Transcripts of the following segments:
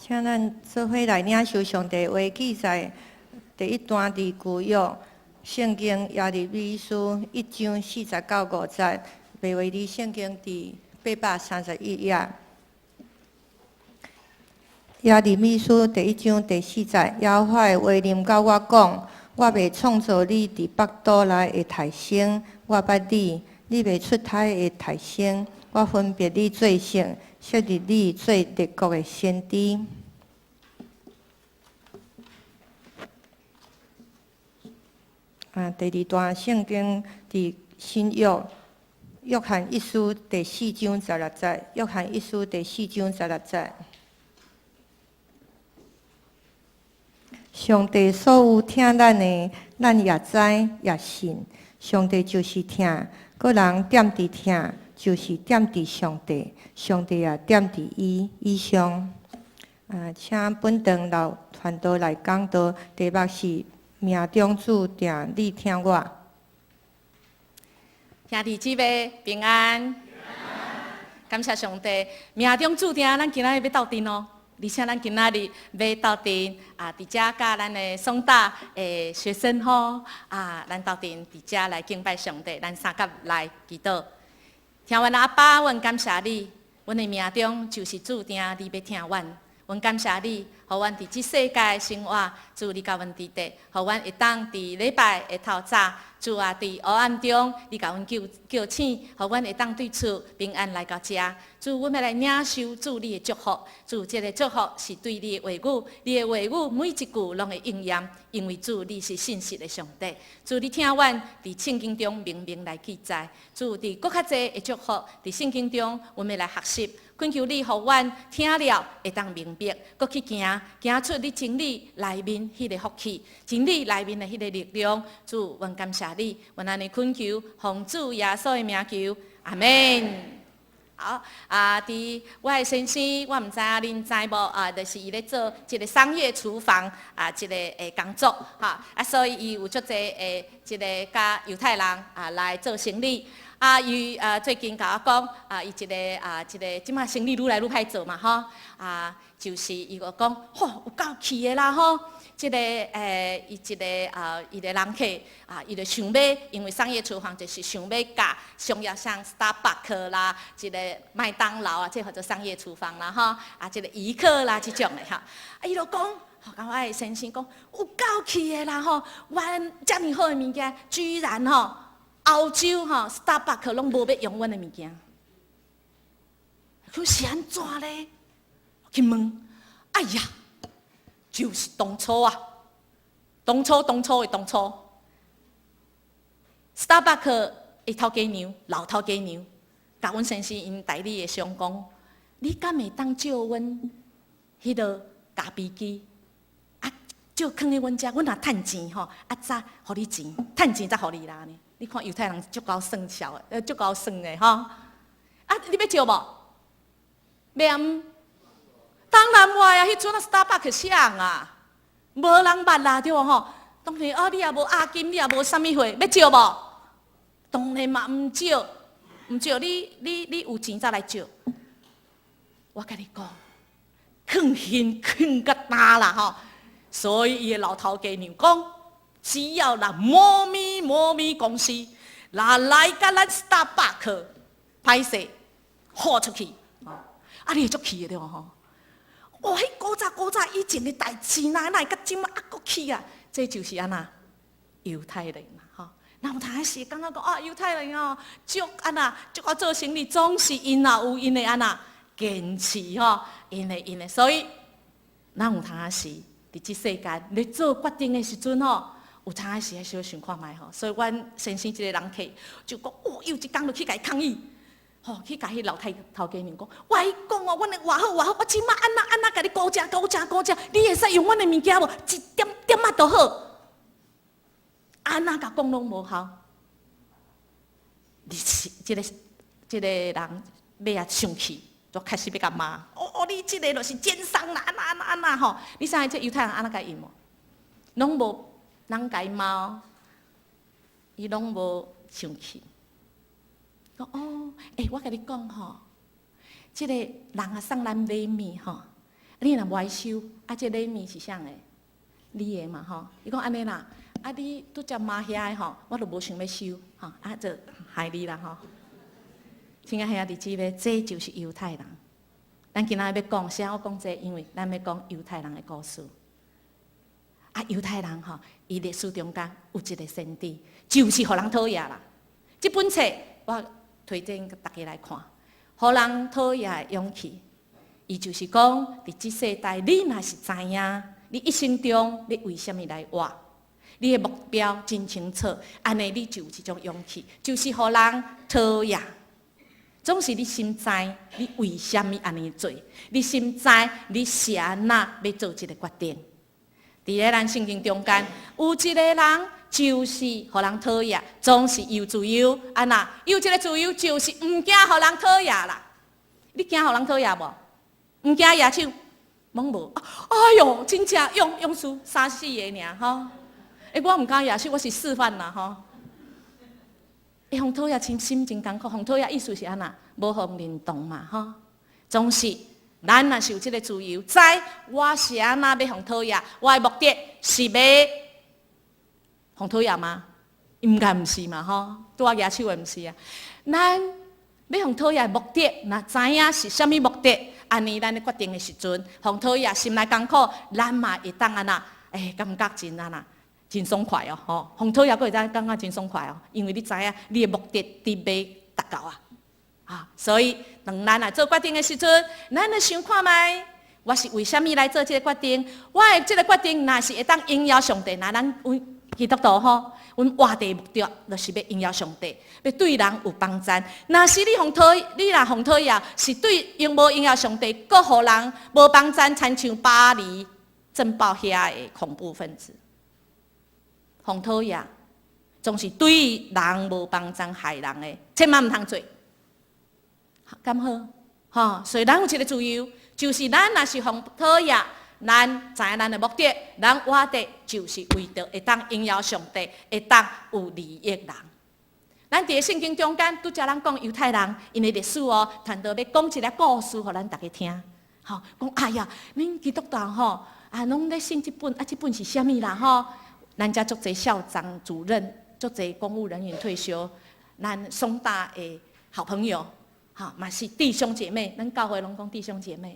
请咱做伙来领受上帝话记载第一段伫旧约圣经耶利米书1章49、50，白话伫圣经伫831页。耶利米书第1章第4节，耶和华的话临到我讲：我袂创造你伫腹肚内的胎生，我捌你，你袂出胎的胎生，我分别你做圣，设立你做列国的先知。第二段圣经伫新约约翰一书第4章16节，约翰一书第4章16节。上帝所有听咱的，咱也知也信。上帝就是听，个人踮伫听，就是踮伫上帝，上帝也踮伫伊以上。请本堂老传道来讲道，题目是命中注定，你听我。兄弟姊妹平安，感谢上帝，命中注定，咱今仔日要斗阵哦。而且咱今仔日要斗阵伫遮甲咱的双大学生吼咱斗阵伫遮来敬拜上帝，咱三甲来祈祷。听阮阿爸，阮感谢你，阮的命中就是注定你要听阮。阮感谢你，互阮伫即世界生活，主你甲阮伫地，互阮会当伫礼拜的头早，主啊，伫黑暗中，你甲阮叫醒，互阮会当对厝平安来到遮。主，阮要来领受主你的祝福，主这个祝福是对你的话语，你的话语每一句拢会应验，因为主你是信实的上帝。主你听阮伫圣经中明明来记载，主伫搁较济的祝福伫圣经中，阮要来学习。恳求你，互阮听了会当明白，搁去行出你真理内面迄个福气，真理内面的迄个力量。主，阮感谢你，阮安尼恳求，奉主耶稣的名求，阿门。好伫我的先生，我毋知影恁知无就是伊咧做一个商业厨房一个工作所以伊有足侪一个甲犹太人来做生意。伊最近甲我讲，伊一个即摆生意愈来愈歹做嘛就是伊个讲，有够气的啦即个伊个人客伊就想要，因为商业厨房就是想要甲商业像 Starbucks 啦，一个麦当劳这叫做商业厨房啦这个怡客啦即种的伊就讲，甲我的先生讲，有够气的啦阮遮尔好的物件，居然欧洲Starbucks 拢无要用阮的物件，佢是安怎咧？去问，哎呀，就是当初的当初 ，Starbucks 的头家娘，老头家娘，甲阮先生因代理的商讲，你敢会当借阮迄个咖啡机？借囥咧阮遮，阮若趁钱早互你钱，趁钱才互你啦呢。你看犹太人足够算巧的，足够算的你要借无？要当然袂啊！迄阵Starbucks 啥无人捌啦，对无当然你也无押金，你也无啥物货，要借无？当然嘛，毋借，你有钱才来借。我甲你讲，囥现囥甲大啦所以伊的老头家娘讲。只要人猫咪公司，来甲咱 Starbucks 歹势豁出去，你会足气的对无迄古早以前的代志哪会甲即马搁起这就是安那犹太人那有当时感觉讲犹太人足足做生意，总是因有因的安那坚持因的，所以咱有当时伫即世间咧做决定的时阵有当时还是要想看卖所以阮先生一个人客就讲，有一天就去甲伊抗议，去甲迄老头家娘讲，我讲阮的偌好，我即马安那甲你高价，你会使用阮的物件无？一点仔都好，安那甲讲拢无效。你即个人要生气，就开始要甲骂，你即个就是奸商啦，安那你知影这犹太人安那甲因无？拢无。人甲伊骂伊拢无生气。讲我甲你讲即个人送咱礼物你若无爱收，这礼物是啥个？你的嘛吼。伊讲安尼啦，你拄则骂遐个吼，我都无想要收吼，就害你啦吼。亲爱兄弟姊妹，这就是犹太人。咱今仔要讲啥？我讲这，因为咱要讲犹太人的故事。犹太人吼，伊历史中间有一个先知，就是互人讨厌啦。这本册我推荐大家来看，互人讨厌的勇气。伊就是讲，伫即世代，你若是知影，你一生中你为虾米来活？你的目标真清楚，安尼你就有这种勇气，就是互人讨厌。总是你心知，你为虾米安尼做？你心知，你是安那要做一个决定？伫咧咱圣经中间，有一个人就是互人讨厌，总是有自由，安那有一个自由就是毋惊互人讨厌啦。你惊互人讨厌无？毋惊野手？懵无？哎哟，真正勇士3、4个尔吼。我毋敢野手，我是示范啦吼。互讨厌心真艰苦，互讨厌意思是安那？无互认同嘛吼，总是。咱若是有这个自由，知我是安那要互讨厌，我的目的是要互讨厌吗？应该毋是嘛吼，拄我举手的毋是啊。咱要互讨厌的目的，若知影是啥物目的，安尼咱咧决定的时阵，互讨厌心内艰苦，咱嘛会当安那，感觉真安那，真爽快哦吼。互讨厌佫会当感觉真爽快哦，因为你知影你的目的伫要达到啊。所以，当咱来做决定的时阵，咱来想看卖，我是为虾米来做这个决定？我的这个决定，若是会当荣耀上帝，那咱基督徒吼，阮活地目的就是要荣耀上帝，要对人有帮助。若是你若互讨厌，是对无荣耀上帝，搁互人无帮助，亲像巴黎镇暴遐的恐怖分子，互讨厌，总是对人无帮助，害人的，千万毋通做。咁好，所以咱有一个自由，就是咱若是互讨厌，咱知影咱的目的，咱活的就是为着会当荣耀上帝，会当有利益人。咱伫圣经中间，拄则咱讲犹太人，因的历史哦，传道要讲一个故事，互咱大家听。讲哎呀，恁基督徒吼，拢咧信这本，这本是虾米啦吼？咱遮足侪校长、主任，足侪公务人员退休，咱松大的好朋友。嘛是弟兄姐妹，咱教会拢讲弟兄姐妹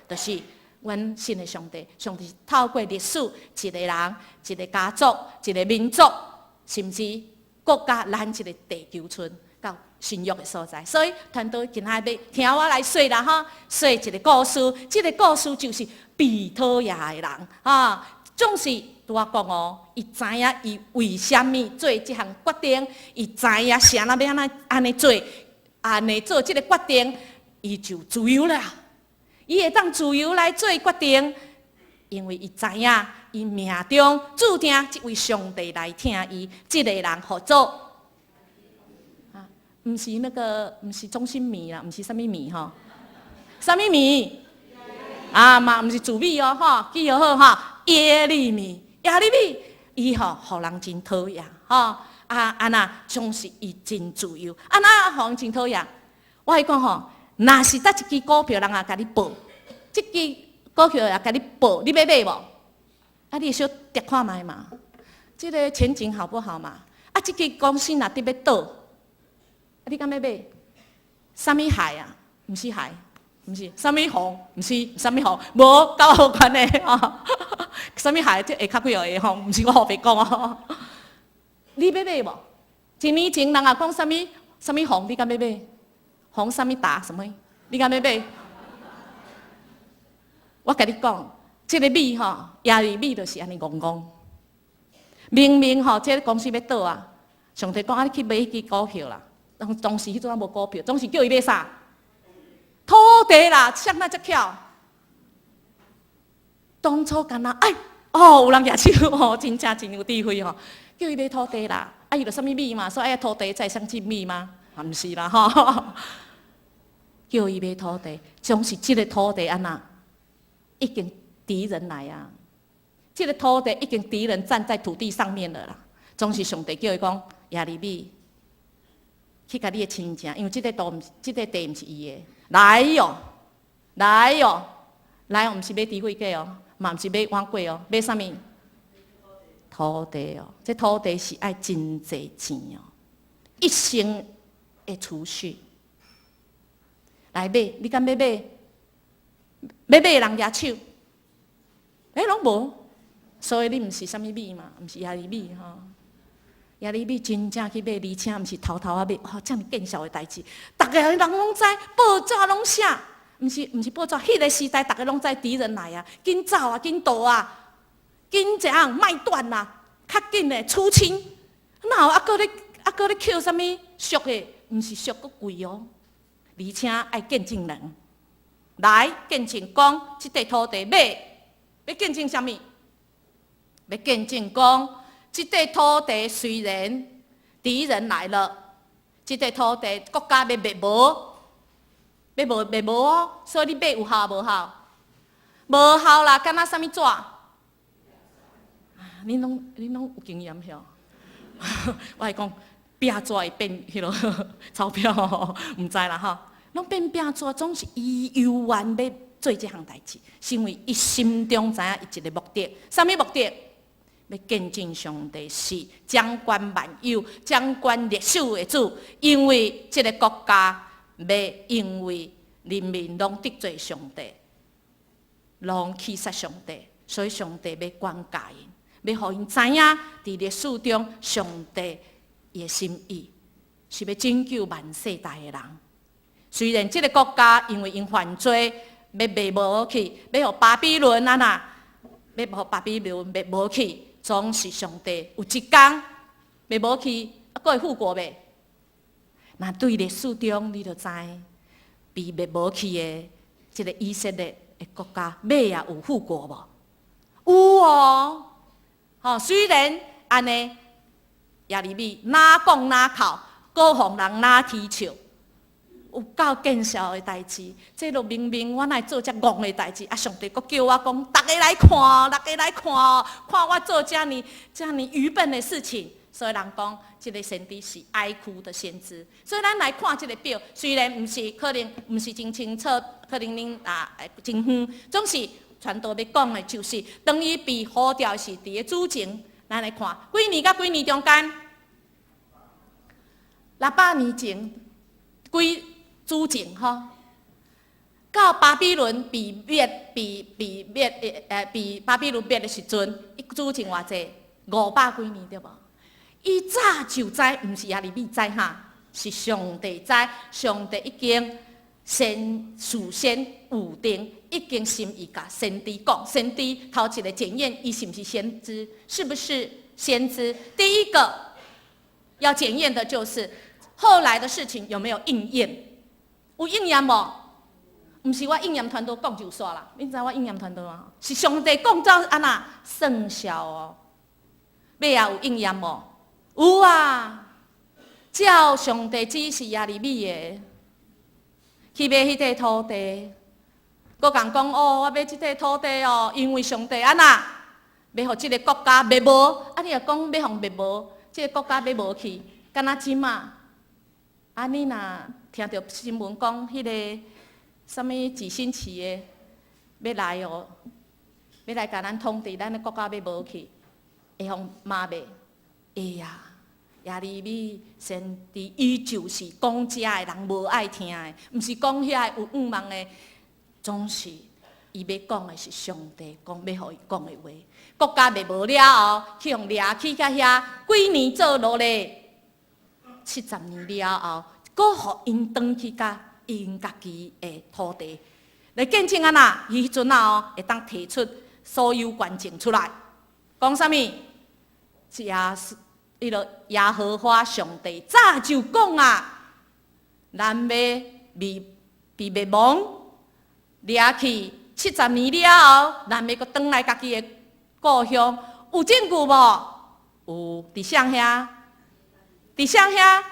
就是阮信的上帝。上帝透过历史，一个人、一个家族、一个民族，甚至国家，咱一个地球村到新约的所在。所以，团队今仔要听我来说啦说一个故事。这个故事就是被讨厌的人总是拄我讲哦，伊知影伊为虾米做这项决定，伊知影是安那要安尼做。安尼做这个决定，伊就自由了。伊会当自由来做决定，因为伊知影，伊命中注定这位上帝来听伊。这个人合作毋是毋是中心米啦，毋是啥物米啥物米嘛，毋是主米哦记好耶利米，伊互人真讨厌安那总是伊真自由，安那互人真讨厌。我会讲若是搭一支股票，人也甲你报，这支股票也甲你报，你要买无？你小跌看卖嘛，这个前景好不好嘛？这支公司若伫要倒，你敢要买？啥物海啊？毋是海，毋是啥物红，毋是啥物红，无甲我无关的啥物海？这下较几号个毋是我后白讲你要买无？1年前人也讲啥物红，你敢要买？红啥物达什么？你敢要买？我甲你讲，这个米亚利米就是安尼戆戆。明明这个公司要倒啊，上帝讲你去买迄支股票啦。当时迄阵无股票，总是叫伊买啥？土地啦，谁那遮巧？当初干那有人举手真正真有智慧叫伊买土地啦，伊就啥物米嘛，所以土地才生进米吗？毋是啦叫伊买土地，总是这个土地安那已经敌人来啊！这个土地已经敌人站在土地上面了啦。总是上帝叫伊讲亚利米去甲你的亲情，因为这个地毋是伊的，来哟，来，毋是买猪血粿哦，嘛毋是买碗粿哦，买啥物？土地哦，这土地是爱真侪钱哦，一生的储蓄。来买，你敢要买？要买的人举手。拢无，所以你毋是啥物米嘛，毋是亚厘米吼。亚厘米真正去买，而且毋是偷偷啊买，遮尔见效的代志，逐个人拢知，报纸拢写，毋是报纸，迄个时代逐个拢知敌人来啊，紧走啊，紧逃啊，紧怎样卖断啊，较紧的出清，哪有搁咧捡啥物俗的？毋是俗搁贵哦，而且爱见证人来见证讲，即块土地买。要见证什么？要见证讲，这块土地虽然敌人来了，这块土地国家要灭无，灭无哦。所以你买有效无效？无效啦，敢若什么纸？恁拢有经验晓？我是讲饼纸会变迄落钞票，毋知啦吼。拢变饼纸，总是伊犹原要。做这项代志，是因为伊心中知影伊一个目的，啥物目的？要见证上帝是掌管万有、掌管历史的主。因为这个国家要因为人民拢得罪上帝，拢欺杀上帝，所以上帝要管教因，要互因知影伫历史中上帝的心意是要拯救万世代的人。虽然这个国家因为因犯罪。要灭无去，要互巴比伦啊呐，要互巴比伦灭无去，总是上帝有一天灭无去，阁会复国袂？那对历史中你就知，被灭无去的这个以色列的国家，尾也有复国无？有哦，虽然安尼，亚利米哪讲哪哭，各互人哪啼笑。有够见效的代志，这就明明我来做遮戆的代志，啊！上帝阁叫我讲，大家来看，大家来看，看我做遮尔愚笨的事情。所以人讲，这个先知是哀哭的先知。所以咱来看这个表，虽然毋是可能毋是真清楚，可能恁真远，总是传道要讲的就是，当伊被呼召是伫个主前，咱来看，几年甲几年中间，600年前，主前吼，到巴比伦被巴比伦灭的时阵，伊主前偌济500几年对无？伊早就知，毋是亚利米知哈，是上帝知。上帝已经事先预定，已经心意甲先知讲，先知头一个检验伊是毋是先知，是不是先知？第一个要检验的就是后来的事情有没有应验。有应验无？毋是我应验团队讲就煞啦。恁知我应验团队吗？是上帝讲照安那算效哦。尾也有应验无？有啊。照上帝指示亚利米的，去买迄块土地。佮共讲哦，我买即块土地哦，因为上帝安那要互即个国家灭无，啊你若讲要互灭无，即个国家要无去，敢若即嘛？啊你若听到新闻讲，迄个什物几星期的要来哦，要来甲咱统治，咱的国家要无去，会互骂袂？会呀，亚利米先知，伊就是讲遮的人无爱听的，毋是讲遐有五望的，总是伊要讲的是上帝讲要互伊讲的话。国家灭无了后，去互掠去甲遐几年做奴隶，70年了后。搁互因转去甲因家己的土地来见证啊呐，伊迄阵啊会当提出所有权证出来，讲啥物？是迄个耶和华上帝早就讲啊，咱要被灭亡掠去70年了后，咱要搁转来家己的故乡，有证据无？有，伫啥遐？伫啥遐？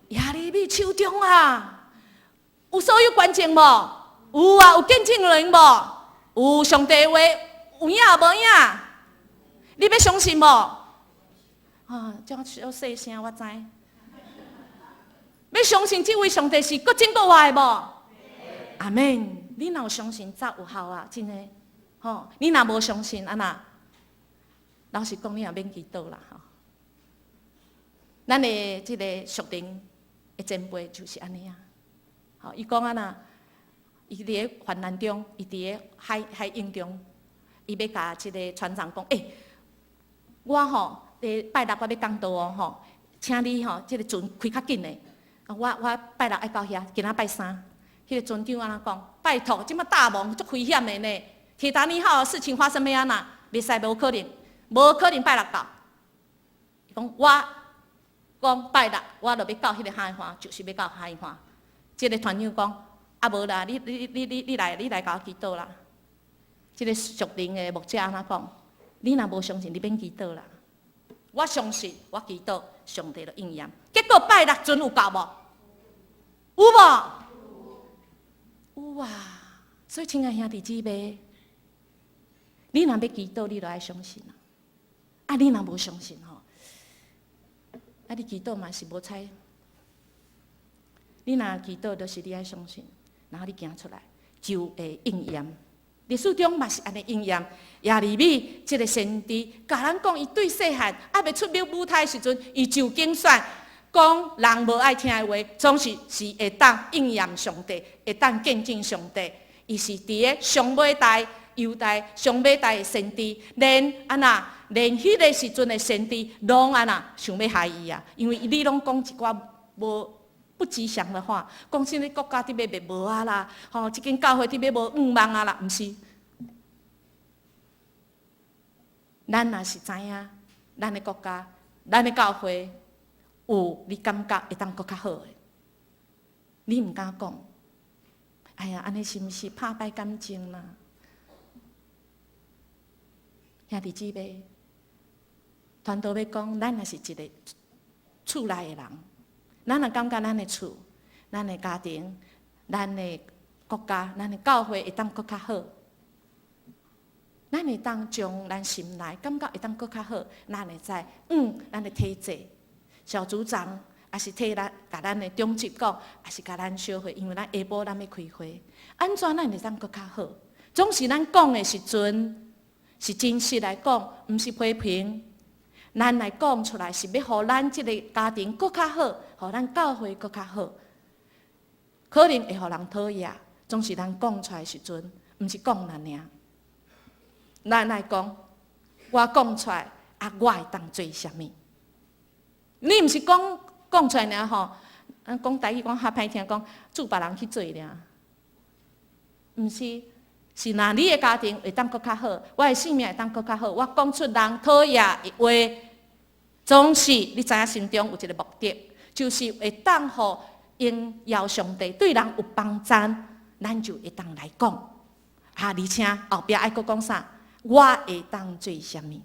亚利米手中啊，有所有权证无？有啊，有见证人无？有上帝话，有影无影？你要相信无？啊，这小细声我知。要相信这位上帝是搁真搁活的无？阿门。你若有相信，才有效啊！真诶，吼！你若无相信，安那？老实讲，你也免祈祷啦，吼！咱的即个属灵的前辈就是安尼啊，吼！伊讲安那？伊伫咧患难中，伊伫咧海涌中，伊要甲即个船长讲：我吼，拜六我要讲道哦，吼，请你吼，即个船开较紧诶。我拜六爱到遐，今仔拜三。迄个船长安怎讲？拜托，即摆大梦足危险的呢！铁达尼号的事情发生要安那？袂使，无可能，无可能拜六到。伊讲我讲拜六，我就要到迄个海岸，就是要到海岸。即个团长讲。无啦，你来甲我祈祷啦！即个属灵的牧者安怎讲？你若无相信，你免祈祷啦。我相信，我祈祷，上帝就应验。结果拜六船有到无？有无？有啊！所以亲爱兄弟姊妹，你若要祈祷，你就爱相信啊！啊，你若无相信吼，啊，你祈祷嘛是无采。你若祈祷，就是你爱相信。然后你行出来，就会应验。历史中嘛是安尼应验。亚利米这个先知，甲咱讲，伊对细汉还未出舞台时阵，伊就竞选讲人无爱听的话，总是会当应验上帝，会当见证上帝。伊是伫咧上尾代犹大上尾代的先知，连迄个时阵的先知，拢想要害伊啊，因为你拢讲一寡无。不吉祥的话，讲现在国家伫要灭亡啊啦，吼，即间教会伫要无望啊啦，毋是？咱若是知影，咱的国家、咱的教会有你感觉会当搁较好的，你毋敢讲，哎呀，安尼是毋是拍败感情啦？兄弟姊妹，传道要讲，咱若是一个厝内的人。咱若感觉咱的厝、咱的家庭、咱的国家、咱的教会会当搁较好，咱会当将咱心内感觉会当搁较好，咱会知，咱的体制、小组长，也是替咱甲咱的长职讲，也是甲咱小会，因为咱下晡咱要开会，安怎咱会当搁较好？总是咱讲的时阵，是真实来讲，毋是批评。咱来讲出来是要互咱即个家庭搁较好，互咱教会搁较好，可能会互人讨厌。总是咱讲出来时阵，毋是讲咱尔。咱来讲，我讲出来，我会当做啥物？你毋是讲出来尔吼？咱讲台语讲较歹听，讲助别人去做尔。毋是，是若你的家庭会当搁较好，我的性命会当搁较好。我讲出人讨厌的话，总是你知影心中有一个目的，就是会当互因邀上帝对人有帮助，咱就会当来讲。而且后壁爱搁讲啥？我会当做啥物？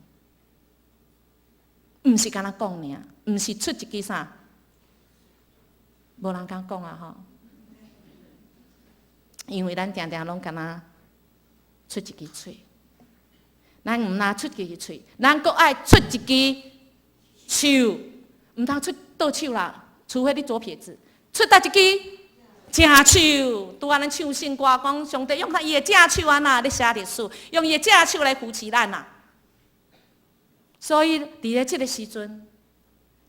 毋是干那讲尔，毋是出一句啥？无人敢讲啊吼！因为咱定定拢干那出一支嘴，咱毋拿出一支嘴，咱阁爱出一支手，毋通出倒手啦，除非你左撇子，出倒一支正手。拄啊，咱唱圣歌讲，上帝用伊的正手安那咧写历史，用伊的正手来扶持咱啊。所以伫咧即个时阵，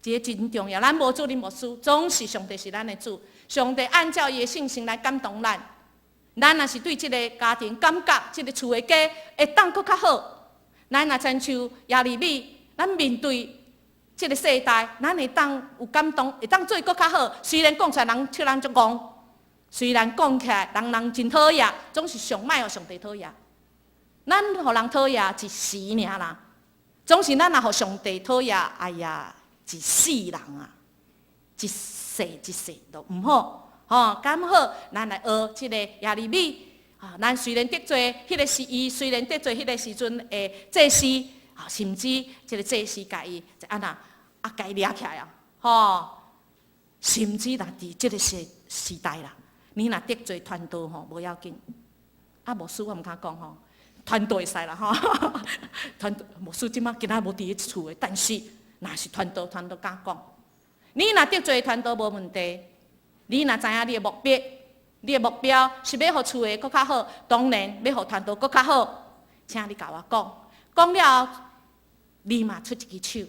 这个真重要。咱无主，恁无输，总是上帝是咱的主，上帝按照伊的性情来感动咱。咱若是对即个家庭感觉，即个厝的家会当搁较好，咱若亲像亚利米，咱面对即个世代，咱会当有感动，会当做搁较好。虽然讲出来人笑咱足戆，虽然讲起来人真讨厌，总是上歹互上帝讨厌。咱互人讨厌一时尔啦，总是咱若互上帝讨厌，哎呀，一世人啊，一世一世都毋好。刚好，咱来学即个亚利米。咱虽然得罪迄个是伊，虽然得罪迄个时阵的祭司，甚至即个祭司甲伊就安那甲伊掠起来啊，甚至若伫即个时代啦，你若得罪传道无要紧，无输我毋敢讲传道会使啦传道无输即马今仔无伫咧厝诶，但是若是传道敢讲，你若得罪传道无问题。你若知影你的目标，你的目标是要互厝的搁较好，当然要互团队搁较好，请你甲我讲，讲了后，你嘛出一支手，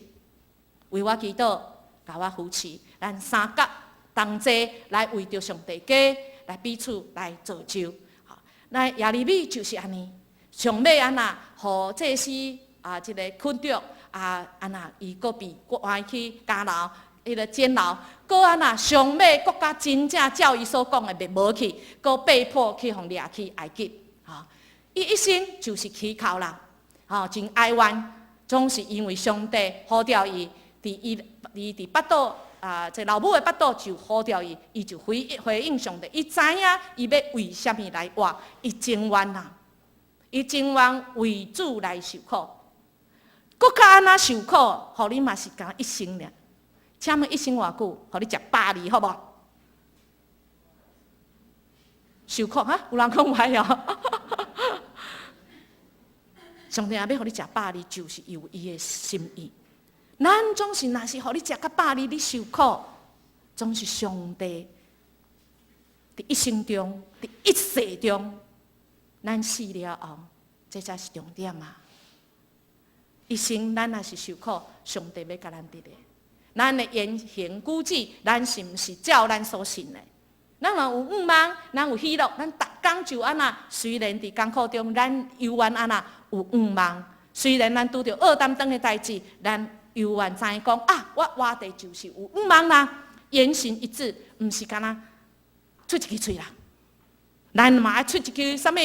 为我祈祷，甲我扶持，咱三角同齐来为着上帝家，来彼此来造就。那耶利米就是安尼，上尾安那，互祭司即个捆着安那，伊搁被关去监牢，迄个监牢，搁安那上尾搁甲真正照伊所讲的灭无去，搁被迫去互掠去埃及。伊一生就是乞讨啦，真哀怨，总是因为上帝呼召伊，伫巴肚。这老母的巴肚就呼召伊，伊就回应上帝。伊知影伊要为虾米来活，伊情愿啦，伊情愿为主来受苦。搁较安那受苦，互你嘛是讲一生尔。请问一生偌久？互你食饱哩，好无？受苦哈？有人讲歹哦。上帝也要互你食饱哩，就是有伊的心意。咱总是若是互你食较饱哩，你受苦，总是上帝伫一生中、伫一世中，咱死了后，这才是重点啊！一生咱若是受苦，上帝要甲咱得的。咱的言行举止，咱是毋是照咱所信的？咱若有愿望，咱有喜乐，咱逐工就安那。虽然伫艰苦中，咱犹原安那有愿望；虽然咱拄着恶担当的代志，咱犹原知影讲我活地就是有愿望啦，言行一致，毋是干那出一支嘴啦。咱嘛爱出一支啥物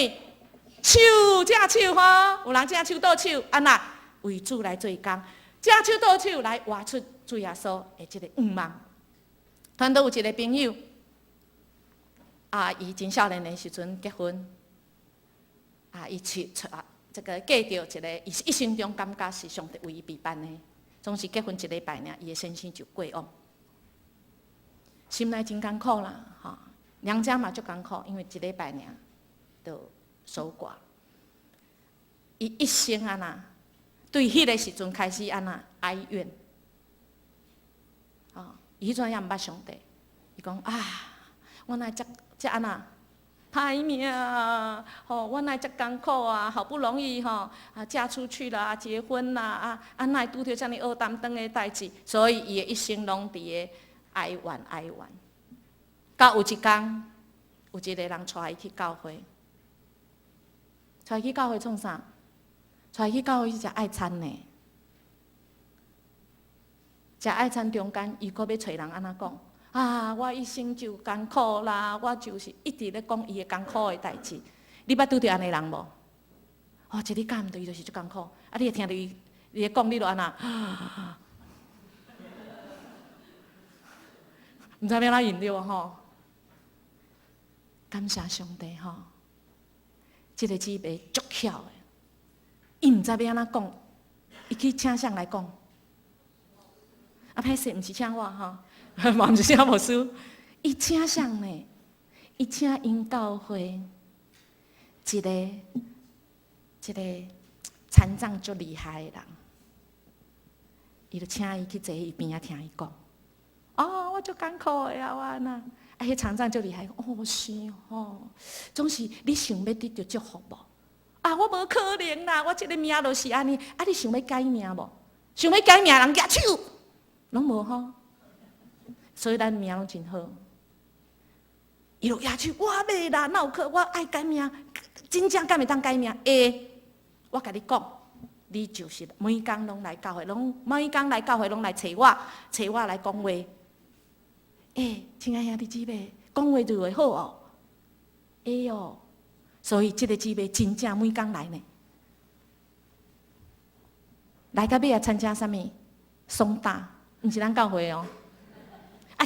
手正手吼，有人正手倒手，安那为主来做工，正手倒手来活出主耶稣的这个愿望。团队有一个朋友伊真少年的时阵结婚，伊这个嫁着一个伊一生中感觉是上帝为伊备办的。总是结婚一礼拜尔，伊的先生就过往，心内真艰苦啦，娘家嘛足艰苦，因为一礼拜尔就守寡。伊一生安那，对迄个时阵开始安那哀怨，伊迄阵也毋捌上帝，伊讲我哪遮安那歹命啊！我哪遮艰苦啊！好不容易嫁出去啦，结婚啦，哪拄着遮尔恶担当的代志，所以伊的一生拢伫个哀怨。到有一天，有一个人带伊去教会，带伊去教会创啥？带伊去教会去食爱餐呢。食爱餐中间，伊阁要找人安那讲。我一生就艰苦啦，我就是一直咧讲伊的艰苦的代志。你捌拄着安尼人无？一日教毋对伊就是足艰苦，你会听到伊咧讲，你就安那，毋知要哪应对吼？感谢上帝吼，这个姊妹足巧的，伊毋知要安那讲，伊去请谁来讲？歹势，毋是请我吼。嘛毋是请牧师，伊请谁呢？伊请因教会一个残障足厉害的人，伊就请伊去坐伊边仔听伊讲。我足艰苦的我安那。迄残障足厉害，是总是你想要得到祝福无？我无可能啦，我这个命就是安尼。你想要改命无？想要改命，人举手，拢无吼。所以咱命拢真好，伊就举手，我袂啦，哪有可我爱改命，真正敢会当改命？我甲你讲，你就是每工拢来教会，每工来教会拢来找我来讲话。亲爱兄弟姊妹，讲话就会好哦。所以这个姊妹真正每工来呢，来到尾也参加啥物？松大，毋是咱教会哦。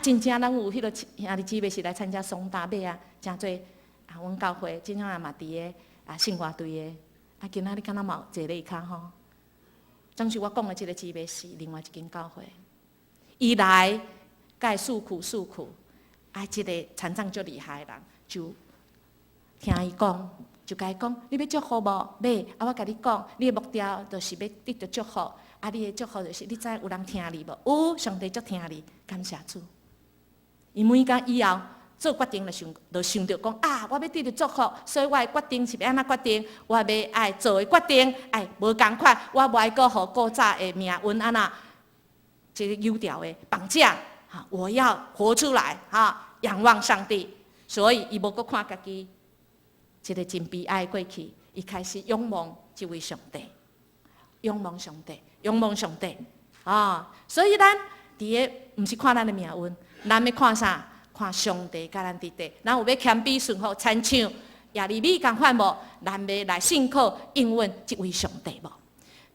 真正咱有迄个兄弟姊妹是来参加松大尾真侪阮教会真正也嘛伫个圣活队的今仔日敢若嘛有坐咧骹吼。当时我讲的即个姊妹是另外一间教会，伊来甲伊诉苦，即个残障足厉害的人就听伊讲，就甲伊讲，你要祝福无？要我甲你讲，你的目标就是要得到祝福。你的祝福就是你知有人听你无？有，上帝足听你，感谢主。伊每工以后做决定就想着讲我要得到祝福，所以我的决定是要安怎决定？我要爱做的决定，无共款，我无爱搁互古早的命运安那这个优调的绑架。我要活出来，仰望上帝。所以伊无搁看家己一个真悲哀的过去，伊开始仰望这位上帝，仰望上帝，仰望上帝。所以咱伫个毋是看咱的命运，咱要看啥？看上帝甲咱伫底，咱有要谦卑顺服，亲像耶利米共款无？咱要来信靠应允这位上帝无？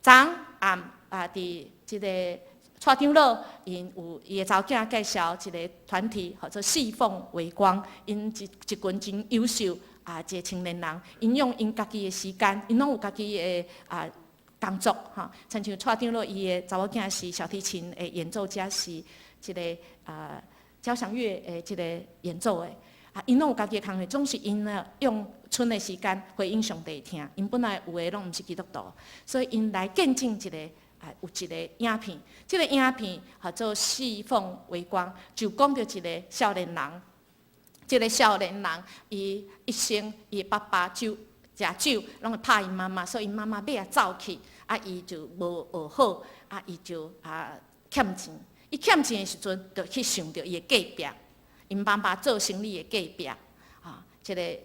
昨暗伫即个蔡长老因有伊的查某囝介绍一个团体，叫做四凤微光，因一群真优秀一个青年人，因用因家己的时间，因拢有家己的工作亲像蔡长老伊的查某囝是小提琴的演奏家，是一个交响乐的即个演奏的因拢有家己的工作，总是因用剩的时间回应上帝听。因本来有的拢毋是基督徒，所以因来见证一个有一个影片，这个影片叫做《四凤微光》，就讲到一个少年人。这个少年人伊一生伊爸爸食酒，拢会拍因妈妈，所以因妈妈尾走去，伊就无学好，伊就欠钱。伊欠钱的时阵，就去想到伊的隔壁，因妈妈做生意的隔壁，这个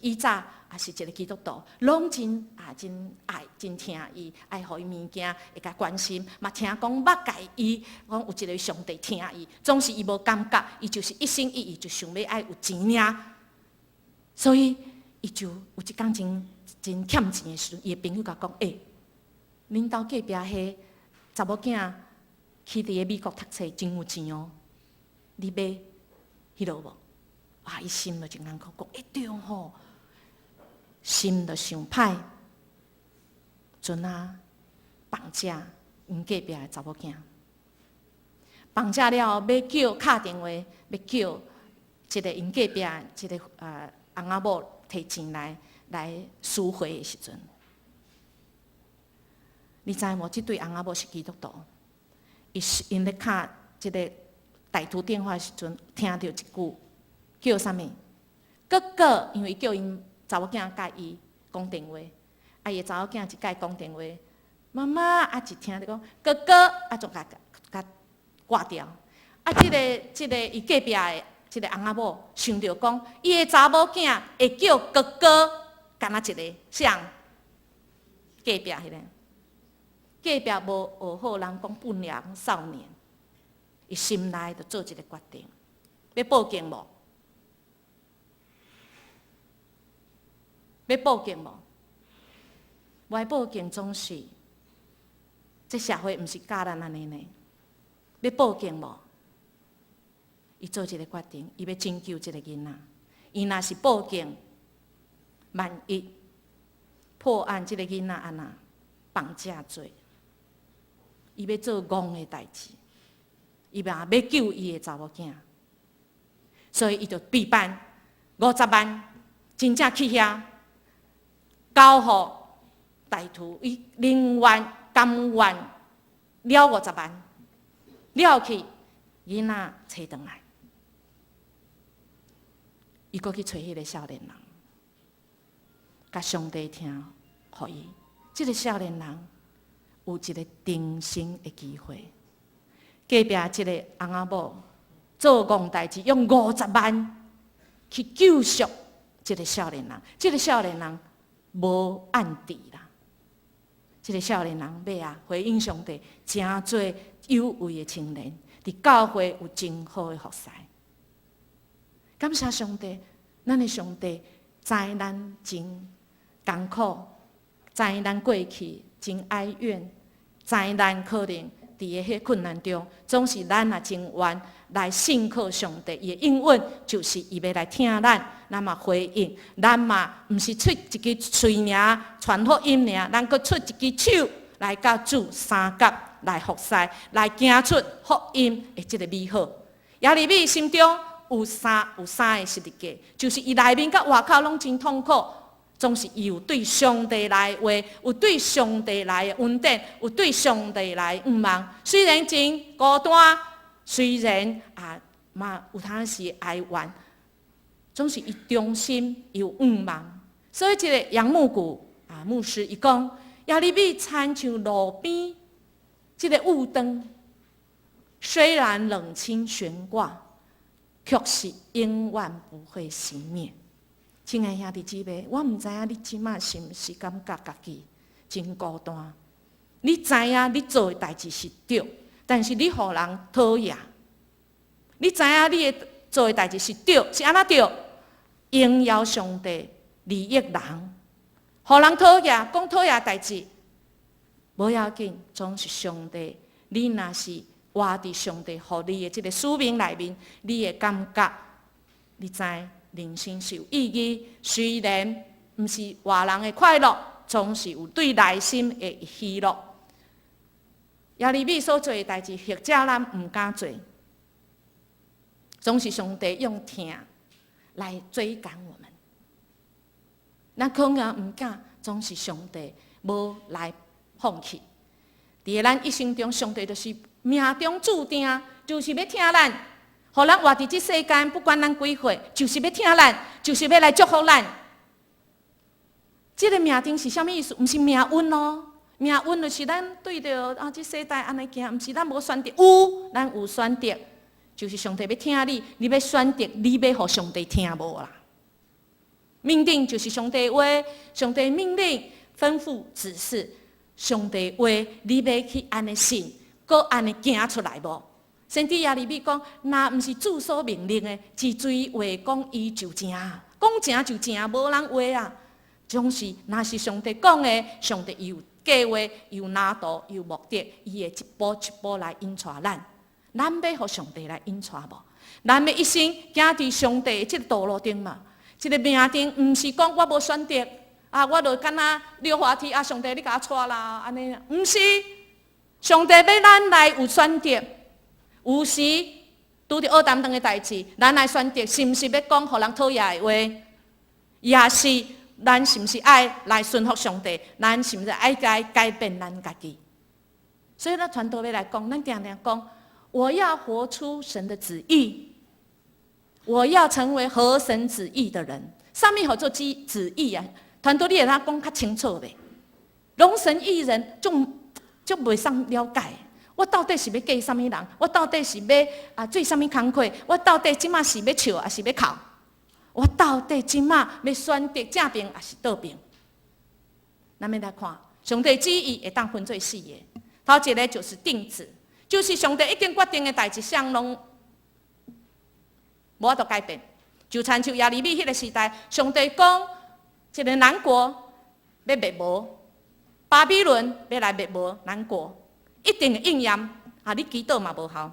以早也是一个基督徒，拢真爱真疼伊，爱互伊物件会甲关心，嘛听讲捌甲伊讲有一个上帝疼伊，总是伊无感觉，伊就是一心一意就想要爱有钱尔，所以伊就有一天真欠钱的时阵，伊的朋友甲讲：恁兜隔壁迄查某囝去伫个美国读册，真有钱哦，你买迄落无？伊心就真难过，讲对吼，心就想歹，阵绑架因隔壁的查某囝，绑架了后要叫敲电话，要叫一个因隔壁一个翁仔某摕钱来赎回的时阵，你知无？这对翁仔某是基督徒。因咧敲即个歹徒电话的时阵，听到一句叫啥物？哥哥，因为叫因查某囝甲伊讲电话，伊查某囝一甲伊讲电话，妈妈一听着讲哥哥，就甲挂掉。即个伊隔壁的即个翁仔某想着讲，伊的查某囝会叫哥哥，干那一个像隔壁迄个。隔壁无学好，人讲不良少年，伊心内就做一个决定，要报警无？要报警无？我报警总是，这社会毋是教咱安尼呢。要报警无？伊做一个决定，伊要拯救这个囡仔。伊若是报警，万一破案，这个囡仔安那绑架罪。伊要做戆的代志，伊嘛要救伊的查某囝，所以伊就备办50万，真正去遐交互歹徒，伊宁愿甘愿了50万，了去囡仔找回来，伊搁去找迄个少年人，甲上帝听，互伊这个少年人。有一个重生的机会，隔壁一个翁仔某做戆代志，用50万去救赎这个少年人。这个少年人无案底啦，这个少年人尾回应上帝，真侪有为的青年，伫教会有真好的服侍。感谢上帝，咱的上帝知咱真艰苦，知咱过去真哀怨。知咱可能伫个迄困难中，总是咱也真愿来信靠上帝，伊的应允就是伊要来听咱嘛回应，咱嘛毋是出一支嘴尔传福音尔，咱阁出一支手来甲主三角来服侍，来行出福音的即个美好。耶利米心中有三个十字架，就是伊内面甲外口拢真痛苦。总是伊有对上帝来的话，有对上帝来的恩典，有对上帝来的愿望。虽然真孤单，虽然嘛有通是哀怨，总是伊忠心又仰望。所以这个杨牧谷牧师伊讲，亚利米参像路边这个雾灯，虽然冷清悬挂，却是永远不会熄灭。亲爱兄弟姊妹，我唔知影你即马是毋是感觉家己真孤单？你知影你做的代志是对，但是你互人讨厌。你知影你的做的代志是对，是安怎对？荣耀上帝，利益人，互人讨厌，讲讨厌代志，无要紧，总是上帝。你若是活伫上帝互你的这个使命内面，你会感觉，你知人生是有意义。虽然毋是外人的快乐，总是有对内心的喜乐。亚利米所做的代志，或者咱毋敢做，总是上帝用疼来追赶我们。咱可能毋敢，总是上帝无来放弃。伫咱一生中，上帝就是命中注定，就是要疼咱，互咱活伫这世间，不管咱几岁，就是要疼咱，就是要来祝福咱。这个命定是啥物意思？毋是命运咯，命运就是咱对着这世代安尼行，毋是咱无选择，有咱有选择，就是上帝要疼你，你要选择，你要互上帝疼无啦。命定就是上帝话，上帝命令、吩咐、指示。上帝话，你要去安尼信，搁安尼行出来无？先知亚利米讲，若毋是主所命令的，只随话讲，伊就正，讲正就正，无人话啊。总是，若是上帝讲的，上帝有计划、有拿度、有目的，伊会一步一步来引带咱。咱要互上帝来引带无？咱要一生行伫上帝这个道路顶嘛？这个命定，毋是讲我无选择。我就敢若溜滑梯上帝你甲我带啦，安尼毋是，上帝要咱来有选择，有时拄着学谈当的代志，咱来选择是毋是要讲互人讨厌的话，也是咱是毋是爱来顺服上帝，咱是毋是爱改变咱家己？所以咱传道要来讲，咱常常讲，我要活出神的旨意，我要成为合神旨意的人。啥物叫做旨意啊？传道你会当讲较清楚袂？拢神意人就袂送了解。我到底是要嫁啥物人？我到底是要做啥物工课？我到底即马是要笑还是要哭？我到底即马要选择正边还是倒边？咱要来看，上帝旨意会当分做4个。头一个就是定旨，就是上帝已经决定的代志，谁拢无法度改变。就亲像亚利米迄个时代，上帝讲。一个南国要灭亡，巴比伦要来灭亡南国，一定会应验。你祈祷嘛无效。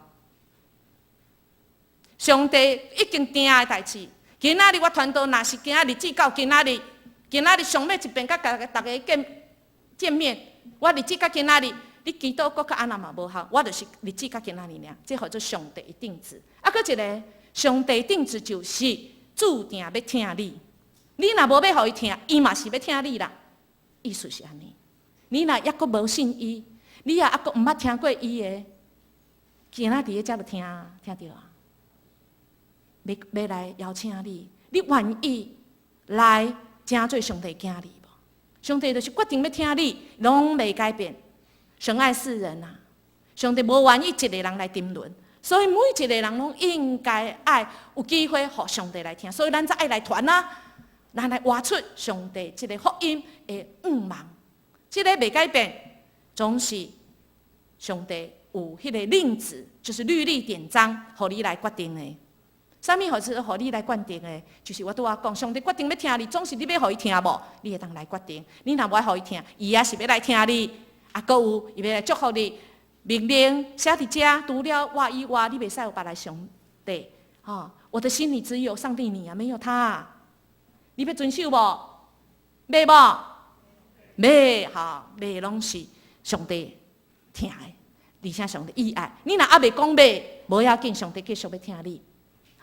上帝已经定的代志，今仔日我传道，若是今仔日至到今仔日上尾一遍，甲大家见面，我日子到今仔日，你祈祷搁较安那嘛无效，我就是日子到今仔日尔，这叫做上帝的定旨。搁一个上帝定旨就是注定要疼你。你若无要互伊疼，伊嘛是要疼你啦。意思是安尼。你若抑阁无信伊，你也抑阁毋捌听过伊的，今仔日才就听到啊。要来邀请你，你愿意来成做上帝囝儿无？上帝就是决定要疼你，拢袂改变。神爱世人啊，上帝无愿意一个人来沉沦，所以每一个人拢应该爱有机会互上帝来听，所以咱才爱来传啊。咱来活出上帝这个福音的仰望，这个袂改变，总是上帝有迄个令旨，就是律例典章，互你来决定的。啥物是互你来决定的？就是我拄仔讲，上帝决定要听你，总是你要互伊听无，你会当来决定。你若无爱互伊听，伊也是要来听你，搁有伊要来祝福你。命令写伫遮，除了我以外，你袂使有别来上帝。我的心里只有上帝你啊，没有他。你要遵守无？要无？要，要拢是上帝听的，而且上帝意爱。你若还袂讲要，无要紧，上帝继续要听你。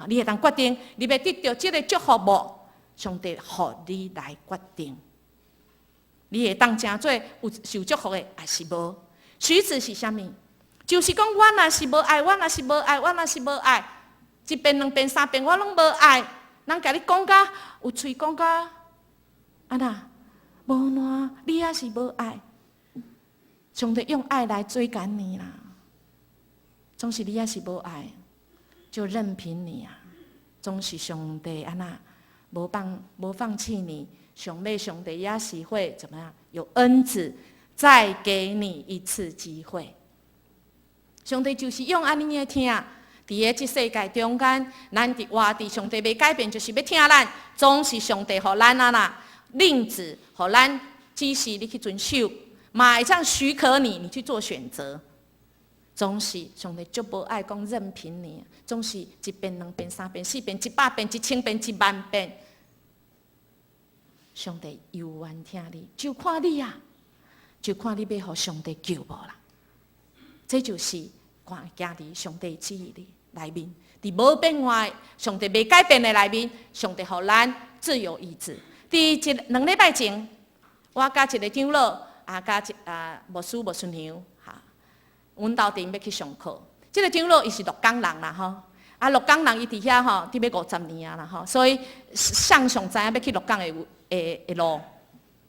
你会当决定，你要得到这个祝福无？上帝互你来决定。你会当真做有受祝福的，还是无？须知是啥物？就是讲，我若是无爱，我若是无爱，一遍、两遍、三遍，我拢无爱。人甲你讲甲有喙讲甲安那无烂，你也是无爱。上帝用爱来追赶你啦，总是你也是无爱，就任凭你啊。总是上帝安那无放弃你，上帝也是会怎么样？有恩慈，再给你一次机会。上帝就是用安尼的听，伫个即世界中间，咱伫活伫上帝袂改变，就是要听咱，总是上帝互咱令旨，互咱指示你去遵守，嘛会这许可你去做选择。总是上帝足无爱讲任凭你，总是1遍、2遍、3遍、4遍、100遍、1000遍、10000遍，上帝犹原听你，就看你啊，就看你要互上帝救无啦。这就是行伫上帝旨意里内面，伫无变化、上帝袂改变的内面，上帝互咱自由意志。伫2礼拜前，我甲一个长老甲牧师牧师娘阮斗阵要去上课。这个长老伊是鹿港人啦吼，鹿港人伊伫遐吼，伫要50年啊啦吼，所以上知影要去鹿港的路，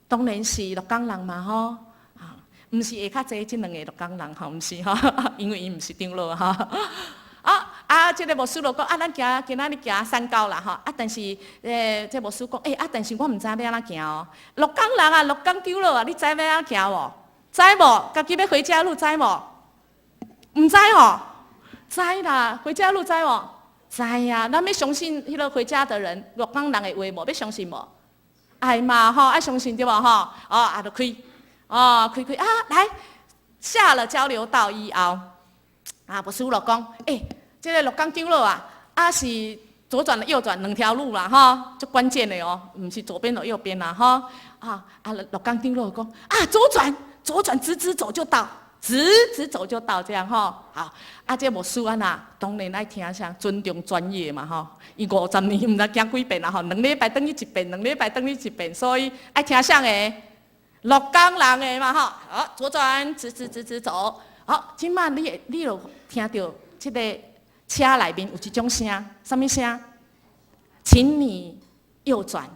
当然是鹿港人嘛吼。毋是下较济即2个鹿港人吼，毋是吼，因为伊毋是长老吼。即个牧师就讲咱今仔日行山沟啦吼，但是这牧师讲但是我毋知要安怎行哦。鹿港人鹿港长老你知要安怎行无？知无？家己要回家路知无？毋知吼？知啦，回家路知无？知啊，咱要相信迄个回家的人，鹿港人的话无？要相信无？爱嘛吼，爱相信对无吼？就开。开来下了交流道以后，牧师就讲，这个鹿港长老是左转右转2条路啦吼，足关键的哦，毋是左边和右边啦吼。鹿港长老讲左转直走就到，直走就到这样吼。好，这牧师当然爱听啥，尊重专业嘛吼。伊50年毋知行几遍啦吼，2礼拜等于1遍，2礼拜等于1遍，所以爱听啥的。鹿港人的嘛吼，左转，直走。好，即摆你就听到这个车内面有一种声，什么声？请你右转，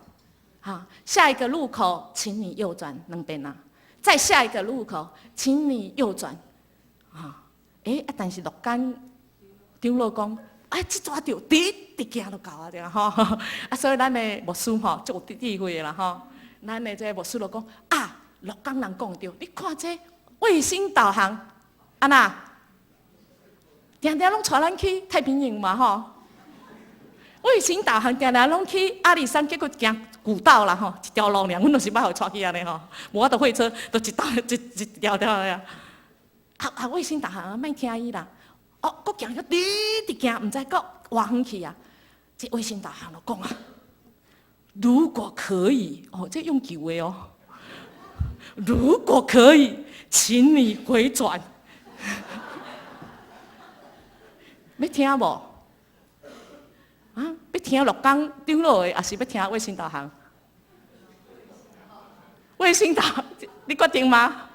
下一个路口，请你右转2遍啊。再下一个路口，请你右转，但是鹿港长老讲，这抓着直行就到啊，这样吼。所以咱的牧师吼，足有智慧的啦吼。咱的这牧师就讲鹿港人讲着，你看这卫星导航，定定拢带咱去太平洋嘛吼。卫星导航定定拢去阿里山，结果行古道啦吼，一条路尔，阮就是捌互带去安尼吼，无法度会车，都一条呀。卫星导航莫听伊啦，搁行个直行，毋知搁偌远去啊。这卫星导航就讲如果可以，这用求的哦。如果可以，请你回转。要听无？要听鹿港长老的，还是要听卫星导航？卫星导航，你决定吗？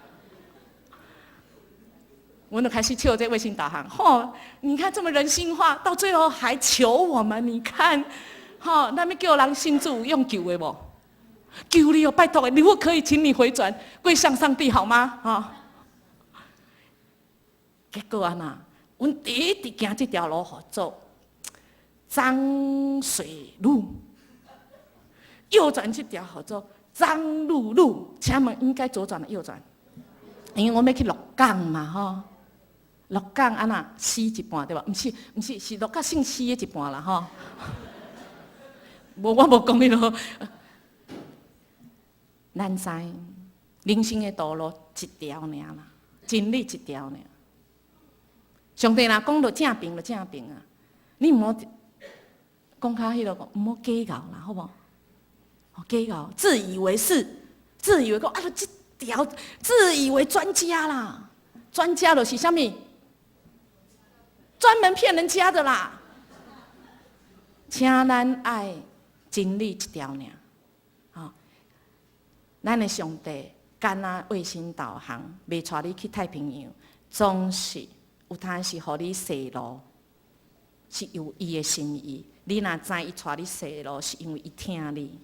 我就开始求这卫星导航。你看这么人性化，到最后还求我们，你看，咱要叫人信主用求的无？求你哦，拜托你，如果可以，请你回转，跪向上帝好吗？结果阮一直行这条路走漳水路，右转这条走漳路路，请问应该左转还是右转？因为我要去鹿港嘛吼，鹿港死一半对吧？毋是，是鹿港姓死的一半啦吼。我无讲迄落。咱知人生的道路一条尔啦，真理一条尔。上帝若讲就正平就正平啊，你毋好讲较迄落，毋好假咬啦，好无？假咬，自以为是，自以为讲这条，自以为专家啦，专家就是啥物？专门骗人家的啦。请咱爱真理一条尔。咱的上帝干卫星导航，袂带你去太平洋，总是有通是互你细路，是有伊的心意，你若知伊带你细路，是因为伊听你。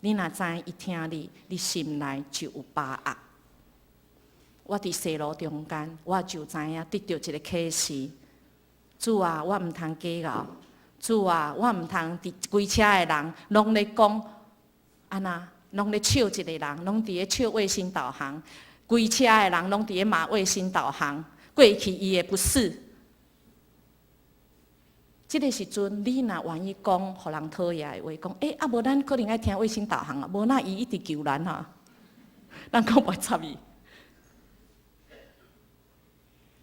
你若知伊听你，你心内就有把握。我伫细路中间，我就知影得到一个启示。主啊，我毋通假傲。主啊，我毋通伫规车的人拢咧讲，安那拢咧笑一个人，拢伫咧笑卫星导航。规车的人拢伫咧骂卫星导航，过去伊的不是。即个时阵，你若愿意讲，互人讨厌的话，讲无咱可能爱听卫星导航啊，无那伊一直救咱啊，咱讲袂插伊。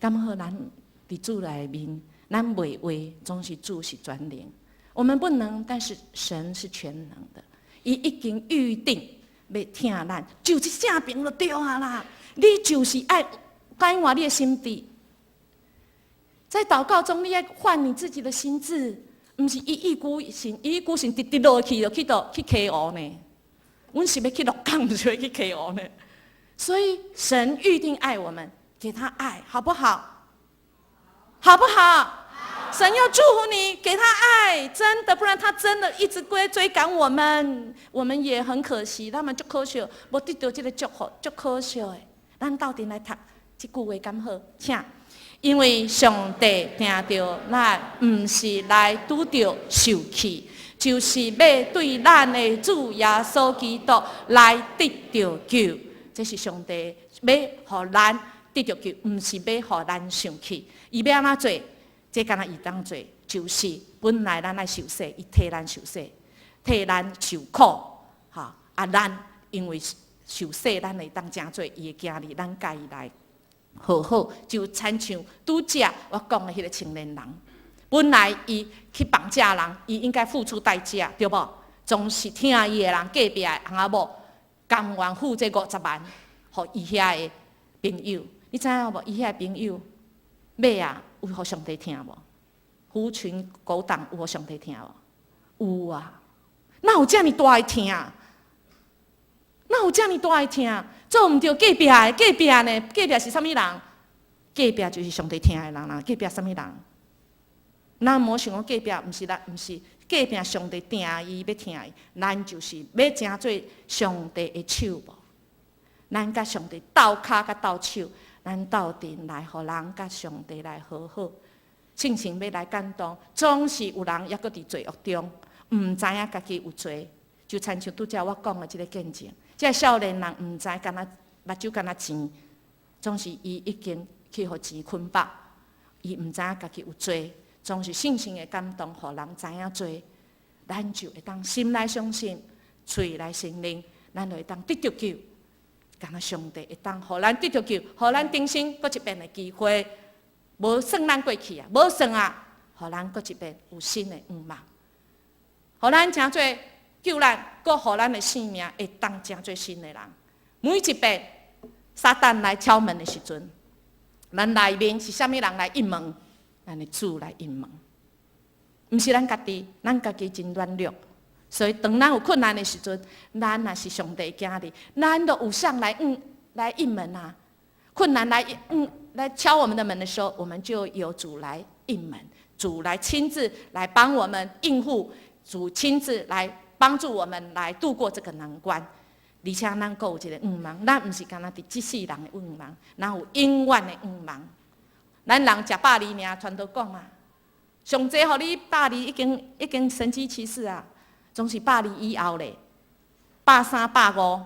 敢好咱伫主内面，咱袂话总是主是全能，我们不能，但是神是全能的。伊已经预定要听咱，就一声评就对啊啦。你就是爱改换你的心智，在祷告中，你要换你自己的心智，毋是一意孤行，一意孤行直直落去就去欺湖呢。阮是要去鹿港，不是要去欺湖呢。所以神预定爱我们。给他爱，好不好？好不好？神要祝福你，给他爱，真的，不然他真的一直追赶我们，我们也很可惜。他们足可惜，无得到这个祝福，足可惜的。咱斗阵来读这句话，敢好？请，因为上帝听到咱，不是来拄着受气，就是要对咱的主耶稣基督来得到救。这是上帝要予咱。得着救，毋是要互咱生气，伊要安怎做？这敢若伊当做，就是本来咱爱受洗，伊替咱受洗，替咱受苦，哈咱因为受洗，咱会当真做伊的囝儿，咱甲伊来好好，就亲像拄则我讲的迄个青年人，本来伊去绑架人，伊应该付出代价，对无？总是听伊的人隔壁的翁仔某，甘愿付这50万，互伊遐的朋友。你知影无？伊遐朋友，尾啊有互上帝听无？狐群狗党有互上帝听无？有啊！哪有遮尔大的听？哪有遮尔大的听？做毋着隔壁的，隔壁呢？隔壁是啥物人？隔壁就是上帝听的人啦。隔壁啥物人？咱莫想讲隔壁毋是咱，毋是隔壁上帝定伊要听伊，咱就是要成做上帝的手无？咱甲上帝斗骹甲斗手。咱斗阵来，互人甲上帝来和好，性情要来感动，总是有人抑搁伫罪恶中，毋知影家己有罪，就亲像拄则我讲的即个见证，即个少年人毋知敢若目睭敢若钱，总是伊已经去互钱捆绑，伊毋知影家己有罪，总是性情的感动，互人知影罪，咱就会当心来相信，嘴来承认，咱就会当得着救。敢若上帝会当互咱得着救，互咱重新搁一遍的机会，无算咱过去啊，无算啊，互咱搁一遍有新的愿望，互咱诚做救咱，搁互咱的性命会当诚做新的人。每一遍撒旦来敲门的时阵，咱内面是啥物人来应门？咱的主来应门，毋是咱家己，咱家己真软弱。所以，当咱有困难的时阵，咱若是上帝的囝儿，咱都有上来应门啊！困难来敲我们的门的时候，我们就有主来应门，主来亲自来帮我们应付，主亲自来帮助我们来度过这个难关。而且，咱还有一个愿望，咱毋是干那伫即世人的愿望，咱有永远的愿望。咱人食百二尔，传道讲啊，上济互你百二已经神迹奇事啊！总是100年以后咧，130、150、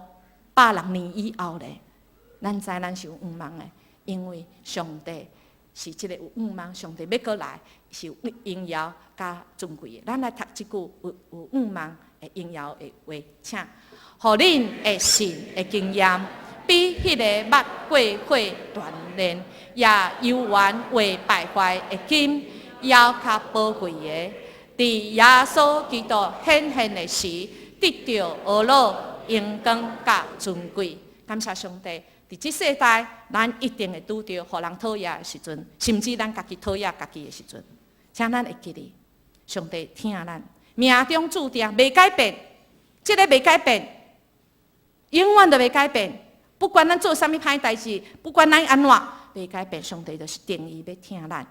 160年以后咧，咱知咱是有愿望的，因为上帝是这个有愿望，上帝要过来是有荣耀甲尊贵的。咱来读这句有愿望的荣耀的话，请，互恁的信的经验，比迄个捌过火锻炼也悠远为败坏的金，要较宝贵的。伫耶稣基督显现的时，得到俄罗荣光甲尊贵。感谢上帝，伫即世代，咱一定会拄着互人讨厌的时阵，甚至咱家己讨厌家己的时阵，请咱会记哩，上帝听咱，命中注定袂改变，这个袂改变，永远都袂改变。不管咱做啥物歹代志，不管咱安怎，袂改变。上帝就是定义要听咱。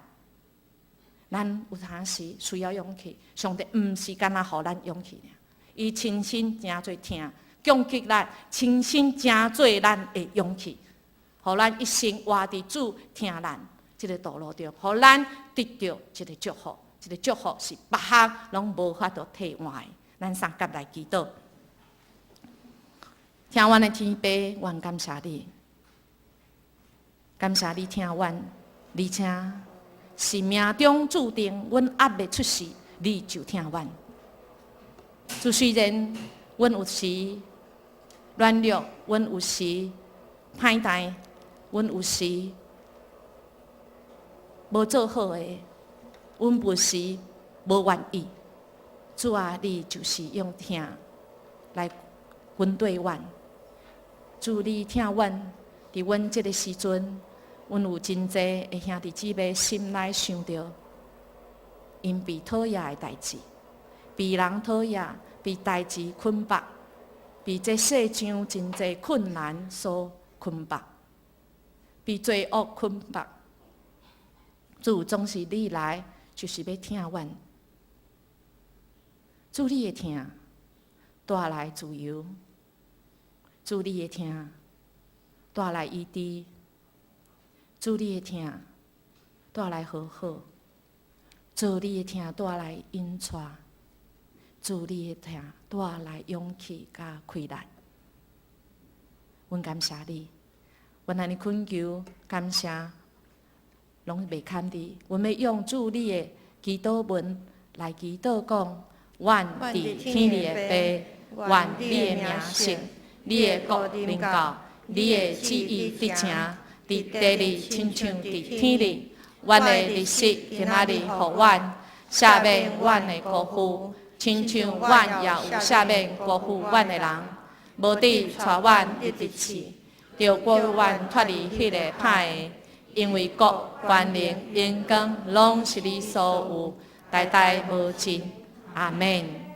咱有当时需要勇气，上帝毋是干那互咱勇气尔，伊亲身真侪疼，攻击咱，亲身真侪咱的勇气，互咱一生活伫主听咱即个道路中，互咱得到一个祝福，一个祝福是别项拢无法度替换的。咱三甲来祈祷，听阮的天父，阮感谢你，感谢你听阮，而且是命中注定，阮压袂出世，你就听阮。就虽然阮有时软弱，阮有时歹代，阮有时无做好的，阮有时无愿意。主啊，你就是用听来分对阮。主，你听阮，伫阮这个时阵，阮有真侪的兄弟姊妹心内想着，因被讨厌的代志，被人讨厌，被代志捆绑，被这世上真侪困难所捆绑，被罪恶捆绑。主，总是你来，就是要听阮。主，你的听带来自由；主，你的听带来医治；主，你的听带来和好；主，你的听带来引带；主，你的听带来勇气甲开力。阮感谢你，阮安尼恳求感谢，拢袂堪你。阮要用主你的祈祷文来祈祷讲。愿伫天里的父，愿你的名圣，你的国临到，你的旨意得成，伫地里亲像伫天里。阮的日食今仔日予阮，赦免阮的辜负，亲像阮也有赦免辜负阮的人，无伫带阮入地狱，着救阮脱离迄个歹的，因为国、权能、荣光，拢是你所有，代代无尽。阿门。